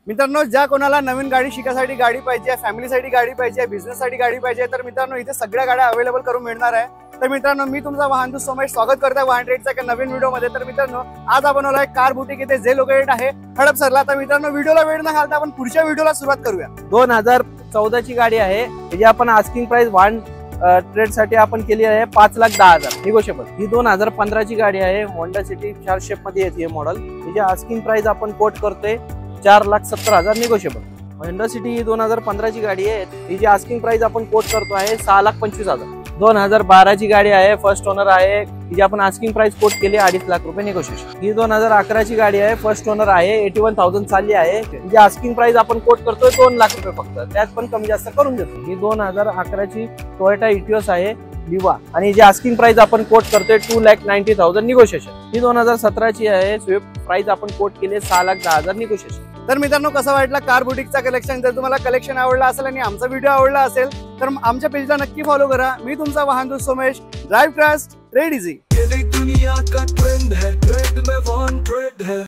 मित्रांनो, ज्या कोणाला नवीन गाडी शिकायसाठी गाडी पाहिजे, फॅमिलीसाठी गाडी पाहिजे, बिझनेससाठी गाडी पाहिजे, तर मित्रांनो इथे सगळ्या गाड्या अवेलेबल करून मिळणार आहे। तर मित्रांनो, मी तुमचा वाहनदूत सोमेश स्वागत करतोय वाहन ट्रेडच्या एका नवीन व्हिडिओमध्ये। तर मित्रांनो, आज आपण आलोय कार बुटीक इथे, जे लोकेटेड आहे हडपसरला। तर मित्रांनो, व्हिडिओला वेळ न घालता आपण पुढच्या व्हिडिओला सुरुवात करूया। 2014 ची गाडी आहे, जी आपण आस्किंग प्राइस वाहन ट्रेड साठी आपण केली आहे 5,10,000 निगोशिएबल। ही 2015 ची गाडी आहे, होंडा सिटी 4 शेप मध्ये येते मॉडेल। हिची आस्किंग प्राइस आपण कोट करतोय 4,70,000 निगोशिएबल। होंडा सिटी ही 2015 ची गाडी आहे, हिची आस्किंग प्राइस आपण कोट करतो आहे 6,25,000। 2012 ची गाडी आहे, फर्स्ट ओनर आहे, हिची आपण आस्किंग प्राइस कोट केली 2.5 लाख रुपये निगोशिएशन। ही 2011 ची गाडी आहे, फर्स्ट ओनर आहे, 81,000 चालली आहे, हिची आस्किंग प्राइस आपण कोट करतोय 2 लाख रुपये फक्त, त्यात पण कमी जास्त करून देतो। ही 2011 ची टोयोटा इटियोस आहे लिवा, आणि हिची आस्किंग प्राइस आपण कोट करतोय 2,90,000 निगोशिएशन। ही 2017 ची आहे स्विफ्ट, प्राइस आपण कोट केले 6,10,000 निगोशिएशन। तर मित्रांनो, कसं वाटलं कार बुटीकचा कलेक्शन? जर तुम्हाला कलेक्शन आवडला असेल आणि आमचा व्हिडिओ आवडला असेल तर आमच्या पेजला नक्की फॉलो करा। मी तुमचा वाहनदूत Somesh, drive trust, trade easy. दुनिया का ट्रेंड है, ट्रेंड में वाहन ट्रेड है।